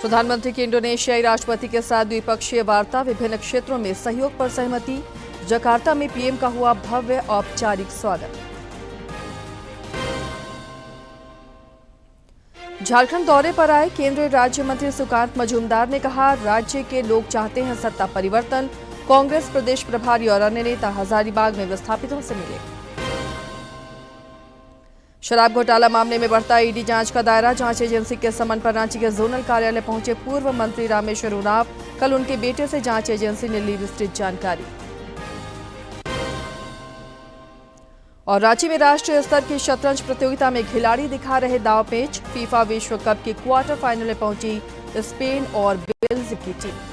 प्रधानमंत्री की इंडोनेशियाई राष्ट्रपति के साथ द्विपक्षीय वार्ता, विभिन्न क्षेत्रों में सहयोग पर सहमति। जकार्ता में पीएम का हुआ भव्य औपचारिक स्वागत। झारखंड दौरे पर आए केंद्रीय राज्य मंत्री सुकांत मजूमदार ने कहा, राज्य के लोग चाहते हैं सत्ता परिवर्तन। कांग्रेस प्रदेश प्रभारी और अन्य नेता हजारीबाग में विस्थापितों से मिले। शराब घोटाला मामले में बढ़ता ईडी जांच का दायरा, जांच एजेंसी के समन पर रांची के जोनल कार्यालय पहुंचे पूर्व मंत्री रामेश्वर उरांव। कल उनके बेटे से जांच एजेंसी ने ली विस्तृत जानकारी। और रांची में राष्ट्रीय स्तर की शतरंज प्रतियोगिता में खिलाड़ी दिखा रहे दांवपेच। फीफा विश्व कप के क्वार्टर फाइनल में पहुंची स्पेन और वेल्स की टीम।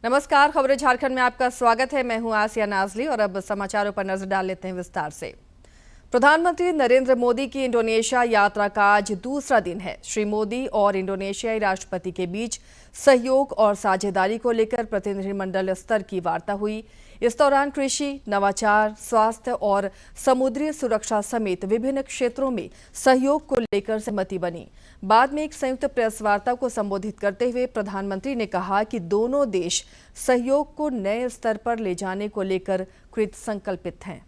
नमस्कार, खबरें झारखंड में आपका स्वागत है। मैं हूं आसिया नाजली और अब समाचारों पर नजर डाल लेते हैं विस्तार से। प्रधानमंत्री नरेंद्र मोदी की इंडोनेशिया यात्रा का आज दूसरा दिन है। श्री मोदी और इंडोनेशियाई राष्ट्रपति के बीच सहयोग और साझेदारी को लेकर प्रतिनिधिमंडल स्तर की वार्ता हुई। इस दौरान कृषि, नवाचार, स्वास्थ्य और समुद्री सुरक्षा समेत विभिन्न क्षेत्रों में सहयोग को लेकर सहमति बनी। बाद में एक संयुक्त प्रेस वार्ता को संबोधित करते हुए प्रधानमंत्री ने कहा कि दोनों देश सहयोग को नए स्तर पर ले जाने को लेकर कृत संकल्पित हैं।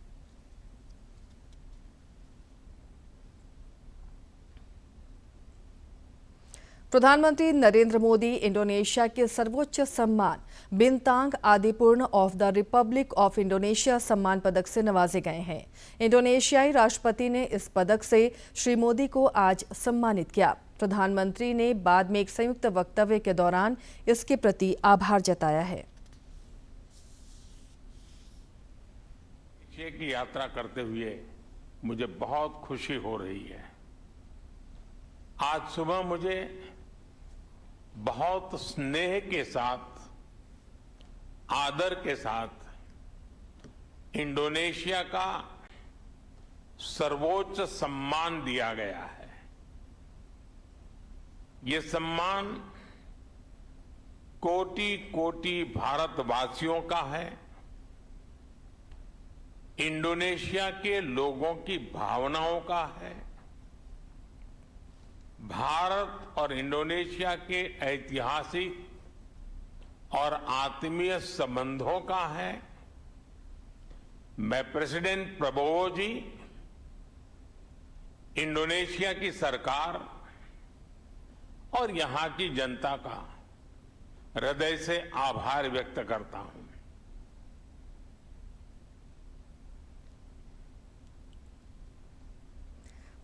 प्रधानमंत्री नरेंद्र मोदी इंडोनेशिया के सर्वोच्च सम्मान Bintang Adipurna of the Republic of Indonesia सम्मान पदक से नवाजे गए हैं। इंडोनेशियाई राष्ट्रपति ने इस पदक से श्री मोदी को आज सम्मानित किया। प्रधानमंत्री ने बाद में एक संयुक्त वक्तव्य के दौरान इसके प्रति आभार जताया है। की यात्रा करते हुए मुझे बहुत खुशी हो रही है। आज सुबह मुझे बहुत स्नेह के साथ, आदर के साथ इंडोनेशिया का सर्वोच्च सम्मान दिया गया है। ये सम्मान कोटि कोटि भारतवासियों का है। इंडोनेशिया के लोगों की भावनाओं का है। भारत और इंडोनेशिया के ऐतिहासिक और आत्मीय संबंधों का है। मैं प्रेसिडेंट प्रबोवो जी, इंडोनेशिया की सरकार और यहां की जनता का हृदय से आभार व्यक्त करता हूं।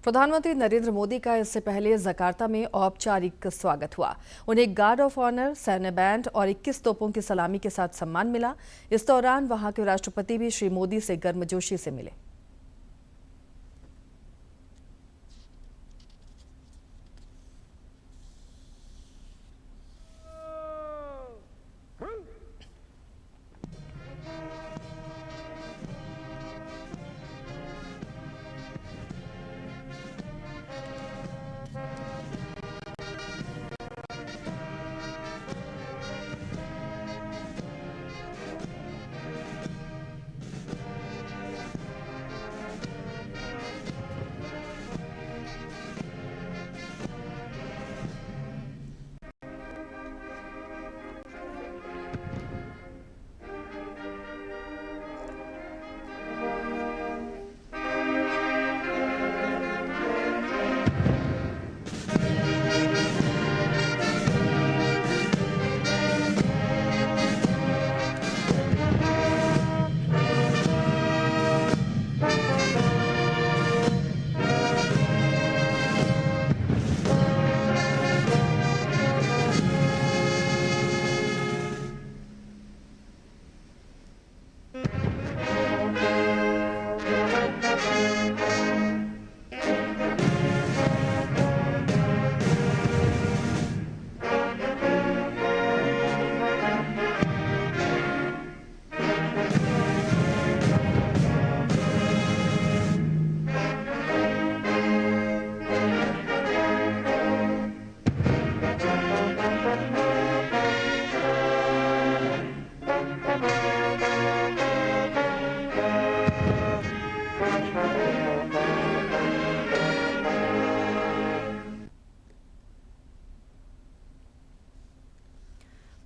प्रधानमंत्री नरेंद्र मोदी का इससे पहले जकार्ता में औपचारिक स्वागत हुआ। उन्हें गार्ड ऑफ ऑनर, सैन्य बैंड और 21 तोपों की सलामी के साथ सम्मान मिला। इस दौरान वहां के राष्ट्रपति भी श्री मोदी से गर्मजोशी से मिले।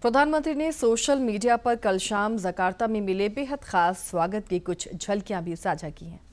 प्रधानमंत्री ने सोशल मीडिया पर कल शाम जकार्ता में मिले बेहद खास स्वागत की कुछ झलकियां भी साझा की हैं।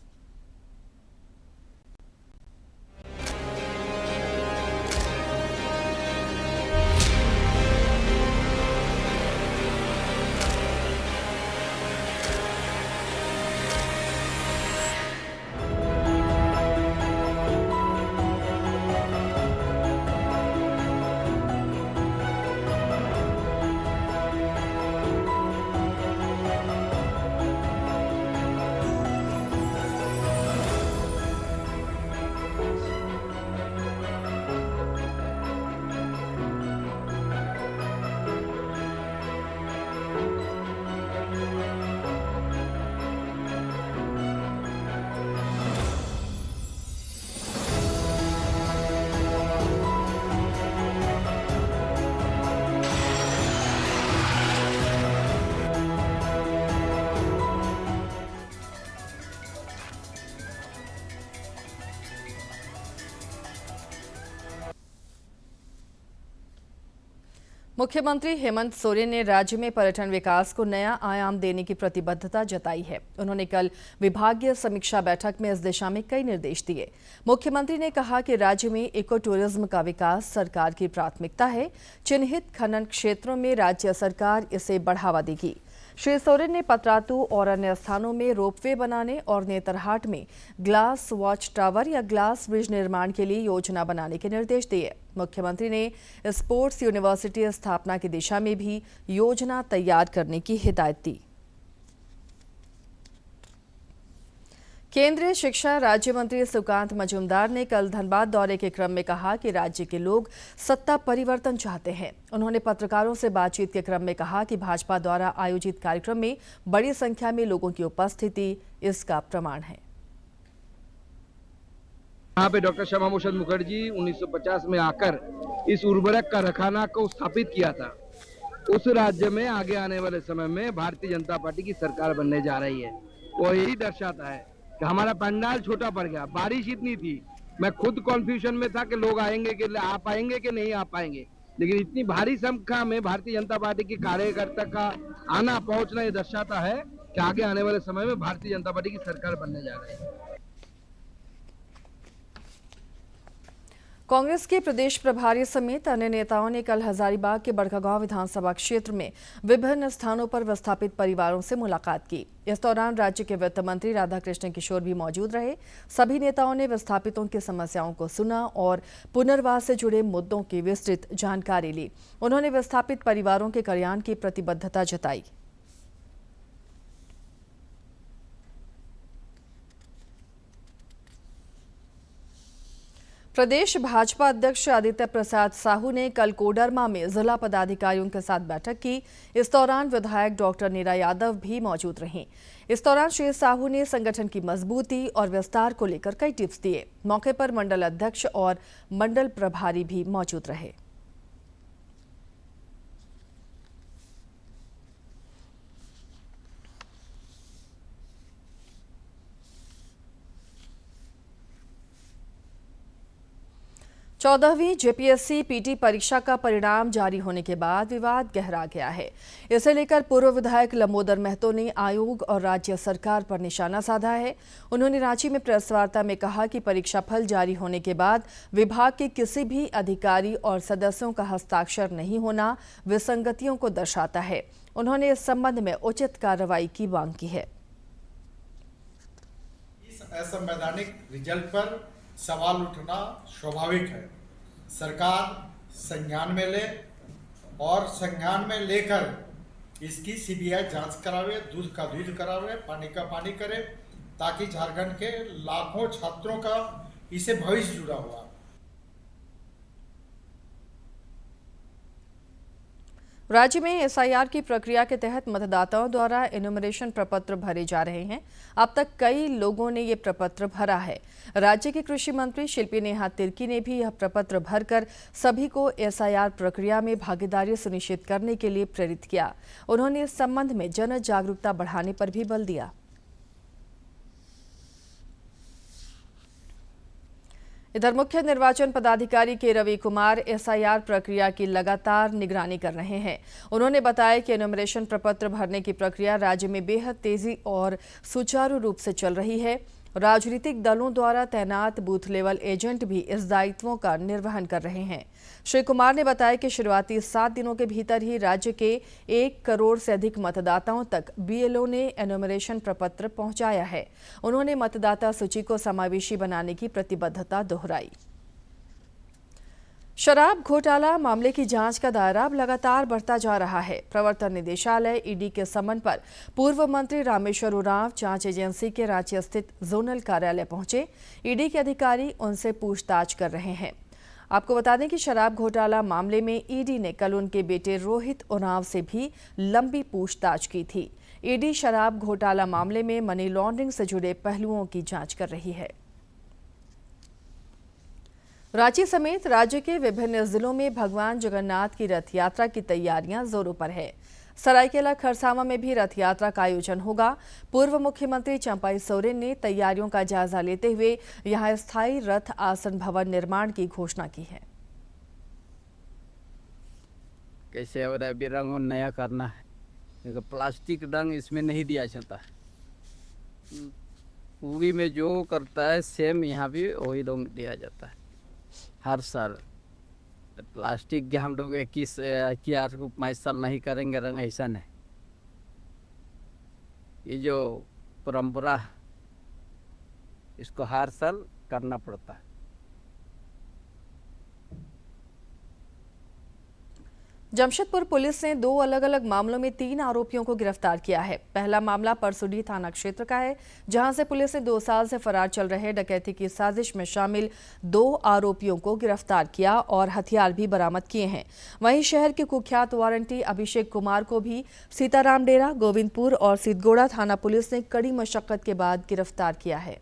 मुख्यमंत्री हेमंत सोरेन ने राज्य में पर्यटन विकास को नया आयाम देने की प्रतिबद्धता जताई है। उन्होंने कल विभागीय समीक्षा बैठक में इस दिशा में कई निर्देश दिए। मुख्यमंत्री ने कहा कि राज्य में इको टूरिज्म का विकास सरकार की प्राथमिकता है। चिन्हित खनन क्षेत्रों में राज्य सरकार इसे बढ़ावा देगी। श्री सोरेन ने पतरातू और अन्य स्थानों में रोपवे बनाने और नेतरहाट में ग्लास वॉच टावर या ग्लास ब्रिज निर्माण के लिए योजना बनाने के निर्देश दिए। मुख्यमंत्री ने स्पोर्ट्स यूनिवर्सिटी स्थापना की दिशा में भी योजना तैयार करने की हिदायत दी। केंद्रीय शिक्षा राज्य मंत्री सुकांत मजूमदार ने कल धनबाद दौरे के क्रम में कहा कि राज्य के लोग सत्ता परिवर्तन चाहते हैं। उन्होंने पत्रकारों से बातचीत के क्रम में कहा कि भाजपा द्वारा आयोजित कार्यक्रम में बड़ी संख्या में लोगों की उपस्थिति इसका प्रमाण है। यहाँ पे डॉक्टर श्यामा प्रसाद मुखर्जी 1950 में आकर इस उर्वरक कारखाना को स्थापित किया था। उस राज्य में आगे आने वाले समय में भारतीय जनता पार्टी की सरकार बनने जा रही है। वो यही दर्शाता है कि हमारा पंडाल छोटा पड़ गया, बारिश इतनी थी, मैं खुद कॉन्फ्यूजन में था कि लोग आएंगे कि आ पाएंगे कि नहीं आ पाएंगे, लेकिन इतनी भारी संख्या में भारतीय जनता पार्टी के कार्यकर्ता का आना पहुंचना ये दर्शाता है कि आगे आने वाले समय में भारतीय जनता पार्टी की सरकार बनने जा रही है। कांग्रेस के प्रदेश प्रभारी समेत अन्य नेताओं ने कल हजारीबाग के बड़कागांव विधानसभा क्षेत्र में विभिन्न स्थानों पर विस्थापित परिवारों से मुलाकात की। इस दौरान राज्य के वित्त मंत्री राधाकृष्ण किशोर भी मौजूद रहे। सभी नेताओं ने विस्थापितों की समस्याओं को सुना और पुनर्वास से जुड़े मुद्दों की विस्तृत जानकारी ली। उन्होंने विस्थापित परिवारों के कल्याण की प्रतिबद्धता जताई। प्रदेश भाजपा अध्यक्ष आदित्य प्रसाद साहू ने कल कोडरमा में जिला पदाधिकारियों के साथ बैठक की। इस दौरान विधायक डॉक्टर नीरा यादव भी मौजूद रहीं। इस दौरान श्री साहू ने संगठन की मजबूती और विस्तार को लेकर कई टिप्स दिए। मौके पर मंडल अध्यक्ष और मंडल प्रभारी भी मौजूद रहे। चौदहवीं जेपीएससी पीटी परीक्षा का परिणाम जारी होने के बाद विवाद गहरा गया है। इसे लेकर पूर्व विधायक लंबोदर महतो ने आयोग और राज्य सरकार पर निशाना साधा है। उन्होंने रांची में प्रेस वार्ता में कहा कि परीक्षा फल जारी होने के बाद विभाग के किसी भी अधिकारी और सदस्यों का हस्ताक्षर नहीं होना विसंगतियों को दर्शाता है। उन्होंने इस संबंध में उचित कार्रवाई की मांग की है। इस असंवैधानिक रिजल्ट पर सवाल उठना स्वाभाविक है। सरकार संज्ञान में ले और संज्ञान में लेकर इसकी सीबीआई जांच करावे, दूध का दूध करावे, पानी का पानी करे, ताकि झारखंड के लाखों छात्रों का इसे भविष्य जुड़ा हुआ। राज्य में एसआईआर की प्रक्रिया के तहत मतदाताओं द्वारा एनुमरेशन प्रपत्र भरे जा रहे हैं। अब तक कई लोगों ने ये प्रपत्र भरा है। राज्य के कृषि मंत्री शिल्पी नेहा तिर्की ने भी यह प्रपत्र भरकर सभी को एसआईआर प्रक्रिया में भागीदारी सुनिश्चित करने के लिए प्रेरित किया। उन्होंने इस संबंध में जन जागरूकता बढ़ाने पर भी बल दिया। इधर मुख्य निर्वाचन पदाधिकारी के रवि कुमार एसआईआर प्रक्रिया की लगातार निगरानी कर रहे हैं। उन्होंने बताया कि एनुमरेशन प्रपत्र भरने की प्रक्रिया राज्य में बेहद तेजी और सुचारू रूप से चल रही है। राजनीतिक दलों द्वारा तैनात बूथ लेवल एजेंट भी इस दायित्वों का निर्वहन कर रहे हैं। श्री कुमार ने बताया कि शुरुआती 7 दिनों के भीतर ही राज्य के 1 करोड़ से अधिक मतदाताओं तक बीएलओ ने एनुमरेशन प्रपत्र पहुंचाया है। उन्होंने मतदाता सूची को समावेशी बनाने की प्रतिबद्धता दोहराई। शराब घोटाला मामले की जांच का दायरा अब लगातार बढ़ता जा रहा है। प्रवर्तन निदेशालय ईडी के समन पर पूर्व मंत्री रामेश्वर उरांव जांच एजेंसी के रांची स्थित जोनल कार्यालय पहुंचे। ईडी के अधिकारी उनसे पूछताछ कर रहे हैं। आपको बता दें कि शराब घोटाला मामले में ईडी ने कल उनके बेटे रोहित उरांव से भी लंबी पूछताछ की थी। ईडी शराब घोटाला मामले में मनी लॉन्ड्रिंग से जुड़े पहलुओं की जांच कर रही है। रांची समेत राज्य के विभिन्न जिलों में भगवान जगन्नाथ की रथ यात्रा की तैयारियां जोरों पर है। सरायकेला खरसावां में भी रथ यात्रा का आयोजन होगा। पूर्व मुख्यमंत्री चंपाई सोरेन ने तैयारियों का जायजा लेते हुए यहां स्थायी रथ आसन भवन निर्माण की घोषणा की है। कैसे हो रहा है, रंग नया करना है, क्योंकि प्लास्टिक रंग इसमें नहीं दिया जाता है। पूरी में जो करता है सेम यहाँ भी वही रंग दिया जाता है हर साल। प्लास्टिक के हम लोग 21 साल नहीं करेंगे रंग, ऐसा नहीं। ये जो परंपरा है इसको हर साल करना पड़ता है। जमशेदपुर पुलिस ने 2 अलग अलग मामलों में 3 आरोपियों को गिरफ्तार किया है। पहला मामला परसुडी थाना क्षेत्र का है, जहां से पुलिस ने 2 साल से फरार चल रहे डकैती की साजिश में शामिल 2 आरोपियों को गिरफ्तार किया और हथियार भी बरामद किए हैं। वहीं शहर के कुख्यात वारंटी अभिषेक कुमार को भी सीताराम डेरा, गोविंदपुर और सिद्धगोड़ा थाना पुलिस ने कड़ी मशक्कत के बाद गिरफ्तार किया है।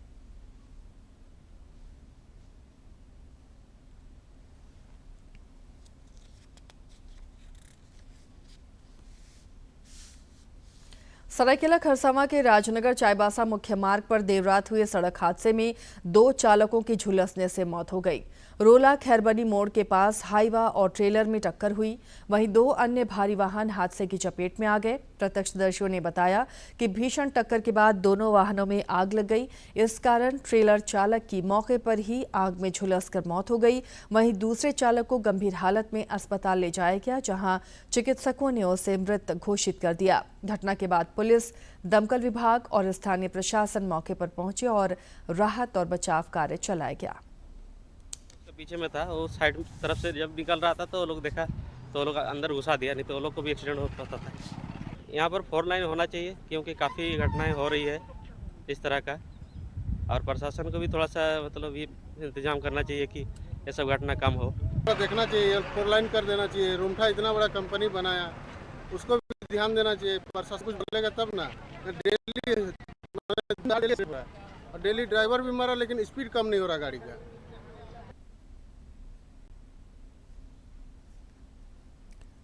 सरायकेला खरसावां के राजनगर चाईबासा मुख्य मार्ग पर देर रात हुए सड़क हादसे में 2 चालकों की झुलसने से मौत हो गई। रोला खैरबनी मोड़ के पास हाईवा और ट्रेलर में टक्कर हुई। वहीं 2 अन्य भारी वाहन हादसे की चपेट में आ गए। प्रत्यक्षदर्शियों ने बताया कि भीषण टक्कर के बाद दोनों वाहनों में आग लग गई। इस कारण ट्रेलर चालक की मौके पर ही आग में झुलसकर मौत हो गई। वहीं दूसरे चालक को गंभीर हालत में अस्पताल ले जाया गया, जहां चिकित्सकों ने उसे मृत घोषित कर दिया। घटना के बाद पुलिस, दमकल विभाग और स्थानीय प्रशासन मौके पर पहुंचे और राहत और बचाव कार्य चलाया गया। पीछे में था, वो साइड तरफ से जब निकल रहा था तो वो लोग देखा तो वो लोग अंदर घुसा दिया, नहीं तो वो लोग को भी एक्सीडेंट हो सकता था। यहाँ पर 4 लाइन होना चाहिए, क्योंकि काफ़ी घटनाएं हो रही है इस तरह का, और प्रशासन को भी थोड़ा सा मतलब ये इंतजाम करना चाहिए कि ये सब घटना कम हो। देखना चाहिए, 4 लाइन कर देना चाहिए। रूमठा इतना बड़ा कंपनी बनाया, उसको भी ध्यान देना चाहिए। प्रशासन कुछ बोलेगा तब ना। डेली ड्राइवर भी मरा, लेकिन स्पीड कम नहीं हो रहा गाड़ी का।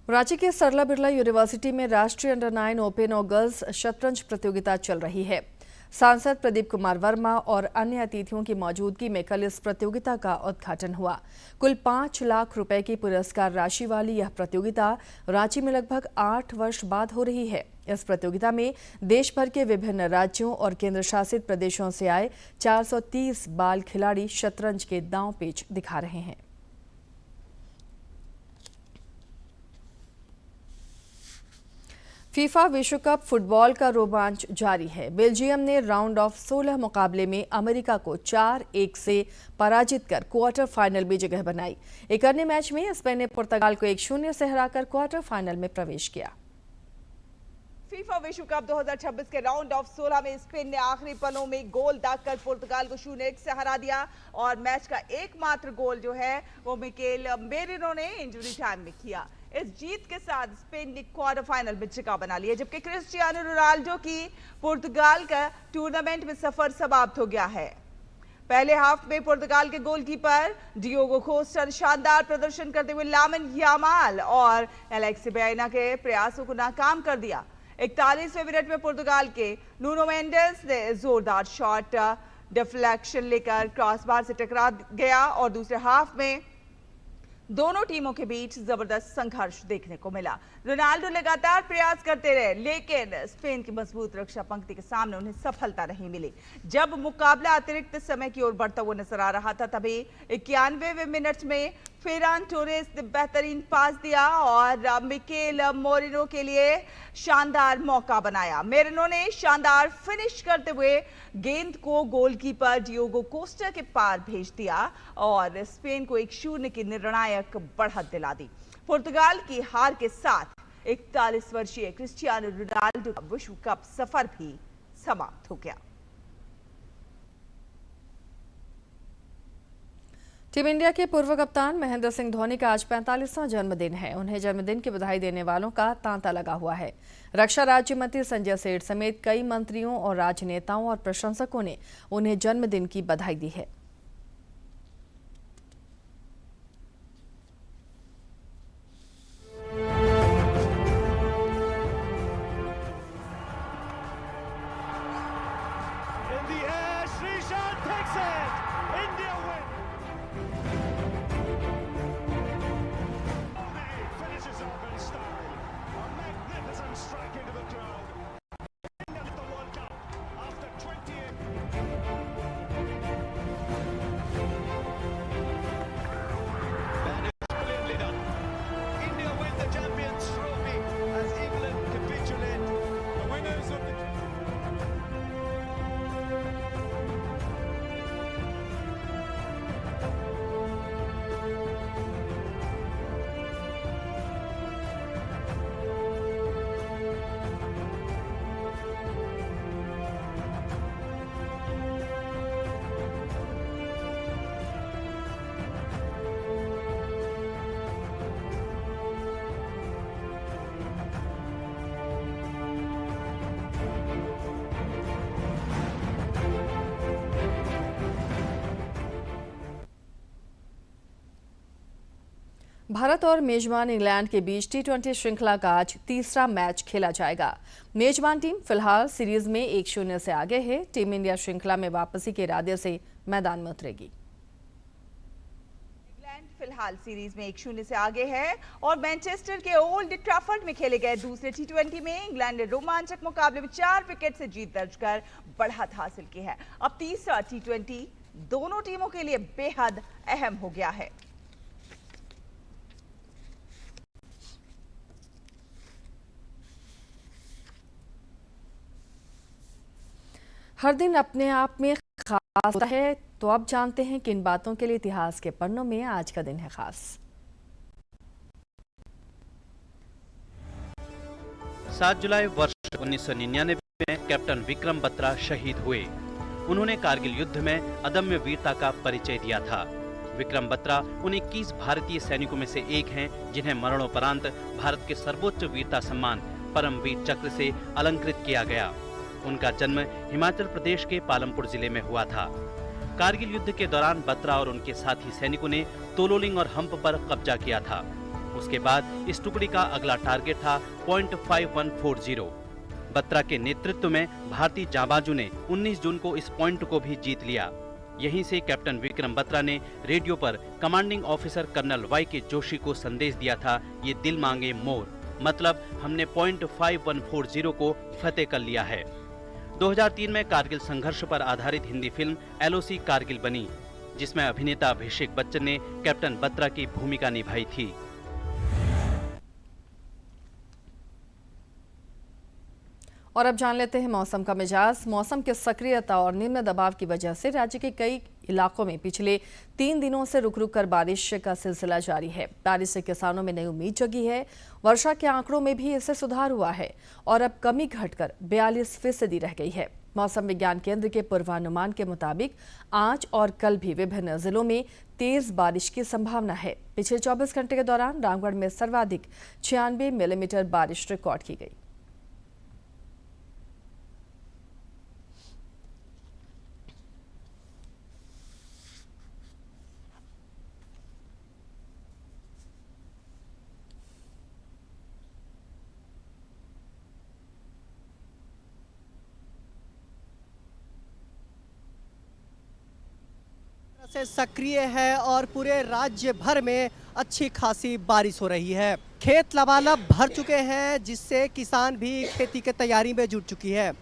रांची के सरला बिरला यूनिवर्सिटी में राष्ट्रीय अंडर 9 ओपन और गर्ल्स शतरंज प्रतियोगिता चल रही है। सांसद प्रदीप कुमार वर्मा और अन्य अतिथियों की मौजूदगी में कल इस प्रतियोगिता का उद्घाटन हुआ। कुल 5 लाख रुपए की पुरस्कार राशि वाली यह प्रतियोगिता रांची में लगभग 8 वर्ष बाद हो रही है। इस प्रतियोगिता में देश भर के विभिन्न राज्यों और केंद्र शासित प्रदेशों से आए 430 बाल खिलाड़ी शतरंज के दांव पेच दिखा रहे हैं। फीफा विश्व कप फुटबॉल का रोमांच जारी है। बेल्जियम ने राउंड ऑफ 16 मुकाबले में अमेरिका को 4-1 से पराजित कर क्वार्टर फाइनल में जगह बनाई। एक अन्य मैच में स्पेन ने पुर्तगाल को 1-0 से हराकर क्वार्टर फाइनल में प्रवेश किया। फीफा विश्व कप 2026 के राउंड ऑफ 16 में स्पेन ने आखिरी पलों में गोल दागकर पुर्तगाल को 0-1 से हरा दिया और मैच का एकमात्र गोल जो है वो मिकेल मेरिनो ने इंजरी टाइम में किया। इस जीत के साथ स्पेन ने क्वार्टर फाइनल में जगह बना लिया, जबकि क्रिस्टियानो रोनाल्डो की पुर्तगाल का टूर्नामेंट में सफर समाप्त हो गया है। पहले हाफ में पुर्तगाल के गोलकीपर डियोगो कोस्टा ने शानदार प्रदर्शन करते हुए लामिन यामाल और एलेक्सी बेना के प्रयासों को नाकाम कर दिया। 41वें मिनट में पुर्तगाल के नूनो मेंडेस ने जोरदार शॉट डिफ्लेक्शन लेकर क्रॉसबार से टकरा गया और दूसरे हाफ में दोनों टीमों के बीच जबरदस्त संघर्ष देखने को मिला। रोनाल्डो लगातार प्रयास करते रहे, लेकिन स्पेन की मजबूत रक्षा पंक्ति के सामने उन्हें सफलता नहीं मिली। जब मुकाबला अतिरिक्त समय की ओर बढ़ता हुआ नजर आ रहा था, तभी 91वें मिनट में फेरान टोरेस ने बेहतरीन पास दिया और मिकेल मोरिनो के लिए शानदार मौका बनाया। मोरिनो ने शानदार फिनिश करते हुए गेंद को गोलकीपर डियोगो कोस्टा के पार भेज दिया और स्पेन को 1-0 की निर्णायक बढ़त दिला दी। पुर्तगाल की हार के साथ 41 वर्षीय क्रिस्टियानो रोनाल्डो का विश्व कप सफर भी समाप्त हो गया। टीम इंडिया के पूर्व कप्तान महेंद्र सिंह धोनी का आज 45वां जन्मदिन है। उन्हें जन्मदिन की बधाई देने वालों का तांता लगा हुआ है। रक्षा राज्य मंत्री संजय सेठ समेत कई मंत्रियों और राजनेताओं और प्रशंसकों ने उन्हें जन्मदिन की बधाई दी है। भारत और मेजबान इंग्लैंड के बीच टी20 श्रृंखला का आज तीसरा मैच खेला जाएगा। मेजबान टीम फिलहाल सीरीज में 1-0 से आगे है। टीम इंडिया श्रृंखला में वापसी के इरादे से मैदान में उतरेगी। इंग्लैंड फिलहाल सीरीज में 1-0 से आगे है और मैनचेस्टर के ओल्ड ट्रैफर्ड में खेले गए दूसरे टी20 में इंग्लैंड ने रोमांचक मुकाबले में 4 विकेट से जीत दर्ज कर बढ़त हासिल की है। अब तीसरा टी20 दोनों टीमों के लिए बेहद अहम हो गया है। हर दिन अपने आप में खास होता है, तो अब जानते हैं किन बातों के लिए इतिहास के पन्नों में आज का दिन है खास। 7 जुलाई वर्ष 1999 में कैप्टन विक्रम बत्रा शहीद हुए। उन्होंने कारगिल युद्ध में अदम्य वीरता का परिचय दिया था। विक्रम बत्रा उन 21 भारतीय सैनिकों में से एक हैं जिन्हें मरणोपरांत भारत के सर्वोच्च वीरता सम्मान परमवीर चक्र से अलंकृत किया गया। उनका जन्म हिमाचल प्रदेश के पालमपुर जिले में हुआ था। कारगिल युद्ध के दौरान बत्रा और उनके साथी सैनिकों ने तोलोलिंग और हम्प पर कब्जा किया था। उसके बाद इस टुकड़ी का अगला टारगेट था पॉइंट 5140। बत्रा के नेतृत्व में भारतीय जांबाजों ने 19 जून को इस पॉइंट को भी जीत लिया। यहीं से कैप्टन विक्रम बत्रा ने रेडियो पर कमांडिंग ऑफिसर कर्नल वाई के जोशी को संदेश दिया था, ये दिल मांगे मोर, मतलब हमने पॉइंट 5140 को फतेह कर लिया है। 2003 में कारगिल संघर्ष पर आधारित हिंदी फिल्म LOC कारगिल बनी, जिसमें अभिनेता अभिषेक बच्चन ने कैप्टन बत्रा की भूमिका निभाई थी। और अब जान लेते हैं मौसम का मिजाज। मौसम की सक्रियता और निम्न दबाव की वजह से राज्य के कई इलाकों में पिछले 3 दिनों से रुक रुक कर बारिश का सिलसिला जारी है। बारिश से किसानों में नई उम्मीद जगी है। वर्षा के आंकड़ों में भी इससे सुधार हुआ है और अब कमी घटकर 42% रह गई है। मौसम विज्ञान केंद्र के पूर्वानुमान के मुताबिक आज और कल भी विभिन्न जिलों में तेज बारिश की संभावना है। पिछले 24 घंटे के दौरान रामगढ़ में सर्वाधिक 96 मिलीमीटर बारिश रिकॉर्ड की गई। से सक्रिय है और पूरे राज्य भर में अच्छी खासी बारिश हो रही है। खेत लबालब भर चुके हैं, जिससे किसान भी खेती की तैयारी में जुट चुकी है।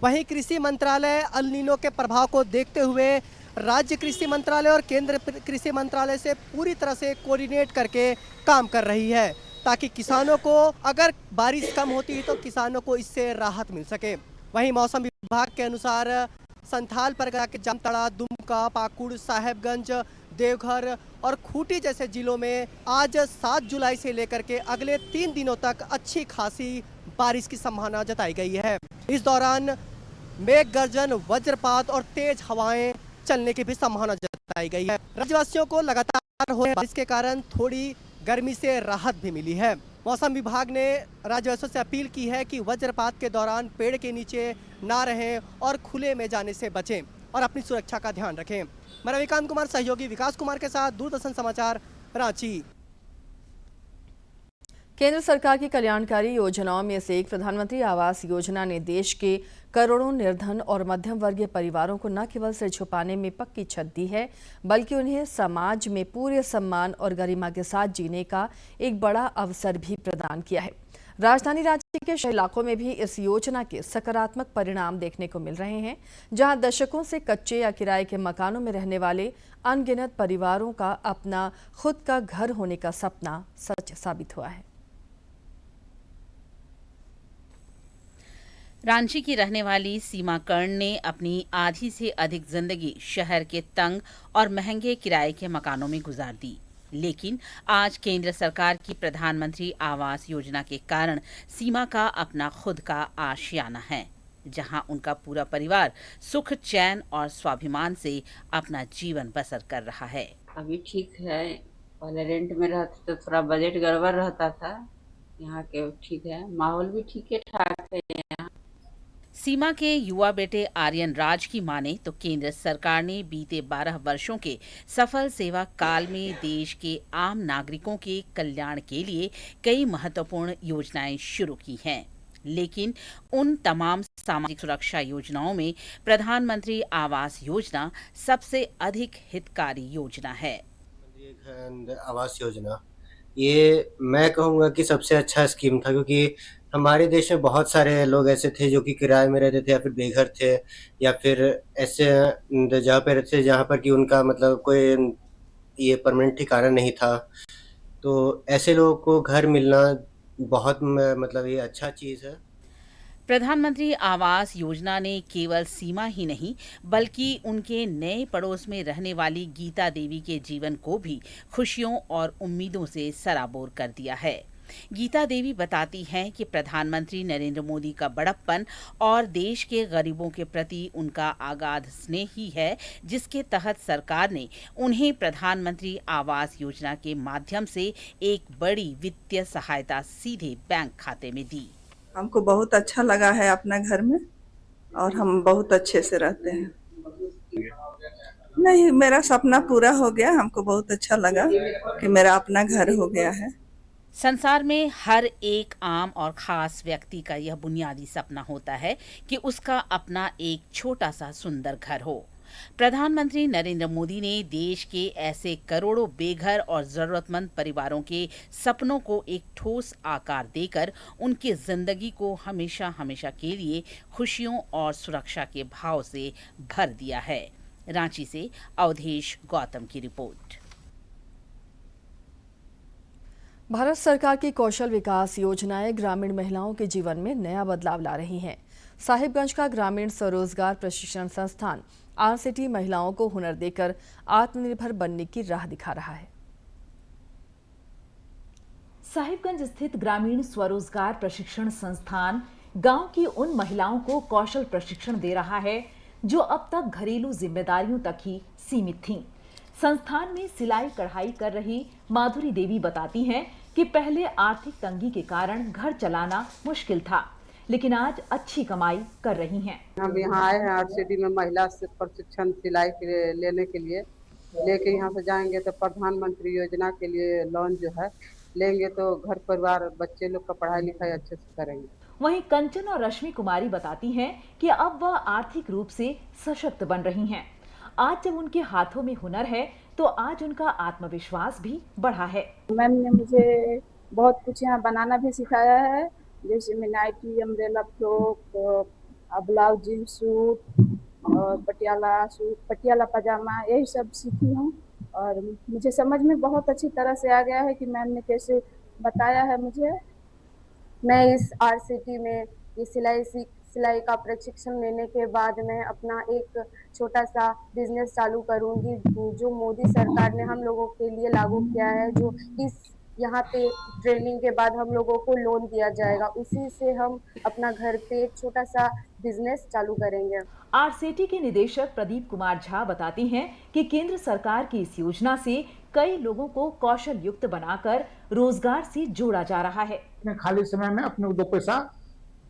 वहीं कृषि मंत्रालय अल नीनो के प्रभाव को देखते हुए राज्य कृषि मंत्रालय और केंद्र कृषि मंत्रालय से पूरी तरह से कोऑर्डिनेट करके काम कर रही है, ताकि किसानों को, अगर बारिश कम होती है तो किसानों को इससे राहत मिल सके। वहीं मौसम विभाग के अनुसार संथाल परगना के जामताड़ा, दुमका, पाकुड़, साहेबगंज, देवघर और खूंटी जैसे जिलों में आज 7 जुलाई से लेकर के अगले 3 दिनों तक अच्छी खासी बारिश की संभावना जताई गई है। इस दौरान मेघ गर्जन, वज्रपात और तेज हवाएं चलने की भी संभावना जताई गई है। राज्यवासियों को लगातार हो रही बारिश के कारण थोड़ी गर्मी से राहत भी मिली है। मौसम विभाग ने राज्यवासियों से अपील की है कि वज्रपात के दौरान पेड़ के नीचे ना रहें और खुले में जाने से बचें और अपनी सुरक्षा का ध्यान रखें। मैं रविकांत कुमार, सहयोगी विकास कुमार के साथ, दूरदर्शन समाचार, रांची। केंद्र सरकार की कल्याणकारी योजनाओं में से एक प्रधानमंत्री आवास योजना ने देश के करोड़ों निर्धन और मध्यम वर्गीय परिवारों को न केवल सिर छुपाने में पक्की छत दी है, बल्कि उन्हें समाज में पूरे सम्मान और गरिमा के साथ जीने का एक बड़ा अवसर भी प्रदान किया है। राजधानी रांची के शहरी इलाकों में भी इस योजना के सकारात्मक परिणाम देखने को मिल रहे हैं, जहां दशकों से कच्चे या किराए के मकानों में रहने वाले अनगिनत परिवारों का अपना खुद का घर होने का सपना सच साबित हुआ है। रांची की रहने वाली सीमा कर्ण ने अपनी आधी से अधिक जिंदगी शहर के तंग और महंगे किराए के मकानों में गुजार दी, लेकिन आज केंद्र सरकार की प्रधानमंत्री आवास योजना के कारण सीमा का अपना खुद का आशियाना है, जहां उनका पूरा परिवार सुख, चैन और स्वाभिमान से अपना जीवन बसर कर रहा है। अभी ठीक है, पहले रेंट में रहते तो थोड़ा बजट गड़बड़ रहता था, यहाँ के ठीक है, माहौल भी ठीक है, ठाक है यहाँ। सीमा के युवा बेटे आर्यन राज की माने तो केंद्र सरकार ने बीते 12 वर्षों के सफल सेवा काल में देश के आम नागरिकों के कल्याण के लिए कई महत्वपूर्ण योजनाएं शुरू की हैं, लेकिन उन तमाम सामाजिक सुरक्षा योजनाओं में प्रधानमंत्री आवास योजना सबसे अधिक हितकारी योजना है। आवास योजना ये मैं कहूँगा कि सबसे अच्छा स्कीम था, क्योंकि हमारे देश में बहुत सारे लोग ऐसे थे जो कि किराए में रहते थे या फिर बेघर थे या फिर ऐसे जगह पे रहते थे जहाँ पर कि उनका मतलब कोई ये परमानेंट ठिकाना नहीं था। तो ऐसे लोगों को घर मिलना बहुत मतलब ये अच्छा चीज़ है। प्रधानमंत्री आवास योजना ने केवल सीमा ही नहीं बल्कि उनके नए पड़ोस में रहने वाली गीता देवी के जीवन को भी खुशियों और उम्मीदों से सराबोर कर दिया है। गीता देवी बताती हैं कि प्रधानमंत्री नरेंद्र मोदी का बड़प्पन और देश के गरीबों के प्रति उनका अगाध स्नेह ही है, जिसके तहत सरकार ने उन्हें प्रधानमंत्री आवास योजना के माध्यम से एक बड़ी वित्तीय सहायता सीधे बैंक खाते में दी। हमको बहुत अच्छा लगा है अपना घर में और हम बहुत अच्छे से रहते हैं। नहीं, मेरा सपना पूरा हो गया। हमको बहुत अच्छा लगा कि मेरा अपना घर हो गया है। संसार में हर एक आम और खास व्यक्ति का यह बुनियादी सपना होता है कि उसका अपना एक छोटा सा सुंदर घर हो। प्रधानमंत्री नरेंद्र मोदी ने देश के ऐसे करोड़ों बेघर और जरूरतमंद परिवारों के सपनों को एक ठोस आकार देकर उनकी जिंदगी को हमेशा हमेशा के लिए खुशियों और सुरक्षा के भाव से भर दिया है। रांची से अवधेश गौतम की रिपोर्ट। भारत सरकार की कौशल विकास योजनाएं ग्रामीण महिलाओं के जीवन में नया बदलाव ला रही हैं। साहिबगंज का ग्रामीण स्वरोजगार प्रशिक्षण संस्थान आरसीटी महिलाओं को हुनर देकर आत्मनिर्भर बनने की राह दिखा रहा है। साहिबगंज स्थित ग्रामीण स्वरोजगार प्रशिक्षण संस्थान गांव की उन महिलाओं को कौशल प्रशिक्षण दे रहा है जो अब तक घरेलू जिम्मेदारियों तक ही सीमित थीं। संस्थान में सिलाई कढ़ाई कर रही माधुरी देवी बताती हैं कि पहले आर्थिक तंगी के कारण घर चलाना मुश्किल था, लेकिन आज अच्छी कमाई कर रही हैं। हम यहाँ आए हैं आरसीटी में महिला प्रशिक्षण सिलाई लेने के लिए। लेके यहाँ से जाएंगे तो प्रधानमंत्री योजना के लिए लोन जो है लेंगे तो घर परिवार बच्चे लोग का पढ़ाई लिखाई अच्छे से करेंगे। वहीं कंचन और रश्मि कुमारी बताती हैं कि अब वह आर्थिक रूप से सशक्त बन रही हैं। आज जब उनके हाथों में हुनर है तो आज उनका आत्मविश्वास भी बढ़ा है। मैम ने मुझे बहुत कुछ यहाँ बनाना भी सिखाया है, जैसे मैं nighty, umbrella frock, blouse, jeans suit और पटियाला सूट, पटियाला पजामा, यही सब सीखी हूँ। और मुझे समझ में बहुत अच्छी तरह से आ गया है कि मैम ने कैसे बताया है मुझे। मैं इस RCT में ये सिलाई का प्रशिक्षण लेने के बाद मैं अपना एक छोटा सा बिजनेस चालू करूंगी, जो मोदी सरकार ने हम लोगों के लिए लागू किया है। जो इस यहाँ पे ट्रेनिंग के बाद हम लोगों को लोन दिया जाएगा, उसी से हम अपना घर पे एक छोटा सा बिजनेस चालू करेंगे। RCT के निदेशक प्रदीप कुमार झा बताती हैं कि केंद्र सरकार की इस योजना से कई लोगों को कौशल युक्त बनाकर रोजगार से जोड़ा जा रहा है। खाली समय में अपने 2 पैसा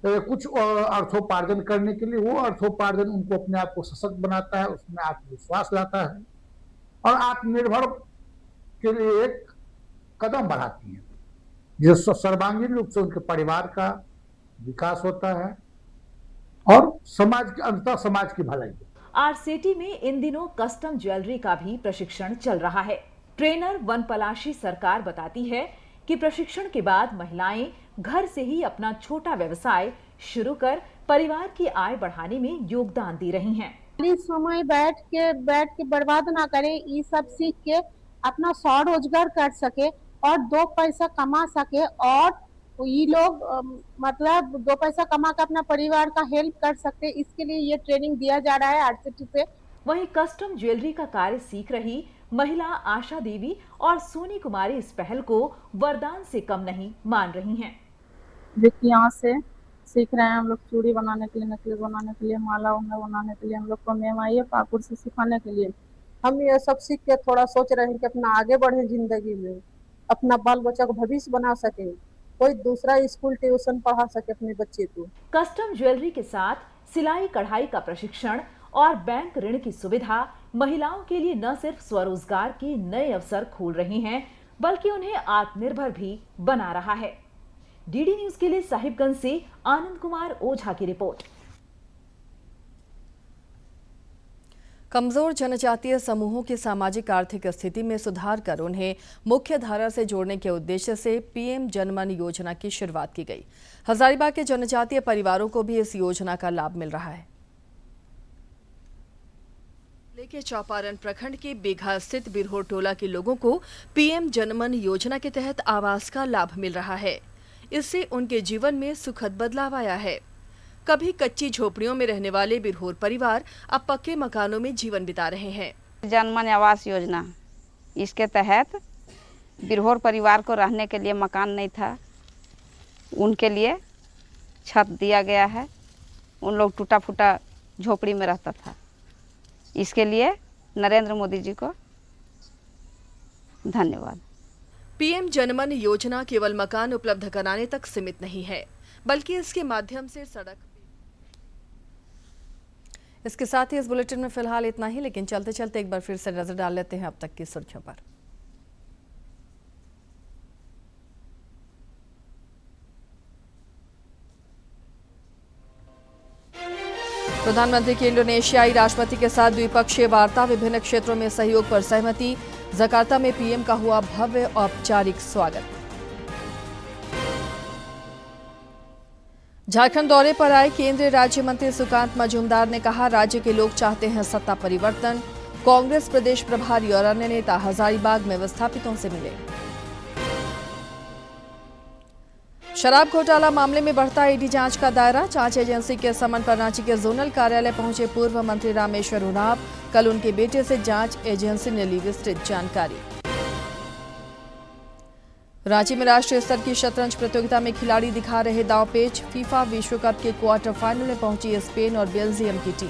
कुछ अर्थोपार्जन करने के लिए, वो अर्थोपार्जन उनको अपने आप को सशक्त बनाता है, उसमें आत्मविश्वास लाता है और आत्मनिर्भर के लिए एक कदम बढ़ाती है, जिससे सर्वांगीण रूप से उनके परिवार का विकास होता है और समाज की भलाई। RCT में इन दिनों कस्टम ज्वेलरी का भी प्रशिक्षण चल रहा है। ट्रेनर वनपलाशी सरकार बताती है कि प्रशिक्षण के बाद महिलाएं घर से ही अपना छोटा व्यवसाय शुरू कर परिवार की आय बढ़ाने में योगदान दे रही हैं। समय बैठ के बर्बाद ना करें, ये सब सीख के अपना स्वरोजगार कर सके और 2 पैसा कमा सके और ये लोग मतलब 2 पैसा कमा कर अपना परिवार का हेल्प कर सकते, इसके लिए ये ट्रेनिंग दिया जा रहा है RCT से। वहीं कस्टम ज्वेलरी का कार्य सीख रही महिला आशा देवी और सोनी कुमारी इस पहल को वरदान से कम नहीं मान रही हैं। देखिए यहाँ से सीख रहे हैं हम लोग चूड़ी बनाने के लिए, नेकलेस बनाने के लिए, माला बनाने के लिए, हम लोग को मैम आई है पाकुड़ से सिखाने के लिए। हम ये सब सीख के थोड़ा सोच रहे हैं कि अपना आगे बढ़े जिंदगी में, अपना बाल बच्चा को भविष्य बना सके, कोई दूसरा स्कूल ट्यूशन पढ़ा सके अपने बच्चे को। कस्टम ज्वेलरी के साथ सिलाई कढ़ाई का प्रशिक्षण और बैंक ऋण की सुविधा महिलाओं के लिए न सिर्फ स्वरोजगार के नए अवसर खोल रही हैं, बल्कि उन्हें आत्मनिर्भर भी बना रहा है। DD न्यूज के लिए साहिबगंज से आनंद कुमार ओझा की रिपोर्ट। कमजोर जनजातीय समूहों की सामाजिक आर्थिक स्थिति में सुधार कर उन्हें मुख्य धारा से जोड़ने के उद्देश्य से PM जनमन योजना की शुरुआत की गई। हजारीबाग के जनजातीय परिवारों को भी इस योजना का लाभ मिल रहा है। जिले के चौपारण प्रखंड के बेघा स्थित बिरहोर टोला के लोगों को PM जनमन योजना के तहत आवास का लाभ मिल रहा है। इससे उनके जीवन में सुखद बदलाव आया है। कभी कच्ची झोपड़ियों में रहने वाले बिरहोर परिवार अब पक्के मकानों में जीवन बिता रहे हैं। जनमन आवास योजना, इसके तहत बिरहोर परिवार को रहने के लिए मकान नहीं था, उनके लिए छत दिया गया है। उन लोग टूटा फूटा झोपड़ी में रहता था। इसके लिए नरेंद्र मोदी जी को धन्यवाद। PM जनमन योजना केवल मकान उपलब्ध कराने तक सीमित नहीं है, बल्कि इसके माध्यम से सड़क। इसके साथ ही इस बुलेटिन में फिलहाल इतना ही, लेकिन चलते चलते एक बार फिर से नजर डाल लेते हैं अब तक की सुर्खियों पर। प्रधानमंत्री की इंडोनेशियाई राष्ट्रपति के साथ द्विपक्षीय वार्ता, विभिन्न क्षेत्रों में सहयोग पर सहमति। जकार्ता में PM का हुआ भव्य औपचारिक स्वागत। झारखंड दौरे पर आए केंद्रीय राज्य मंत्री सुकांत मजूमदार ने कहा, राज्य के लोग चाहते हैं सत्ता परिवर्तन। कांग्रेस प्रदेश प्रभारी और अन्य नेता हजारीबाग में विस्थापितों से मिले। शराब घोटाला मामले में बढ़ता ईडी जांच का दायरा, जांच एजेंसी के समन पर रांची के जोनल कार्यालय पहुंचे पूर्व मंत्री रामेश्वर उरांव। कल उनके बेटे से जांच एजेंसी ने ली विस्तृत जानकारी। रांची में राष्ट्रीय स्तर की शतरंज प्रतियोगिता में खिलाड़ी दिखा रहे दांवपेच। फीफा विश्व कप के क्वार्टर फाइनल में पहुंची स्पेन और बेल्जियम की टीम।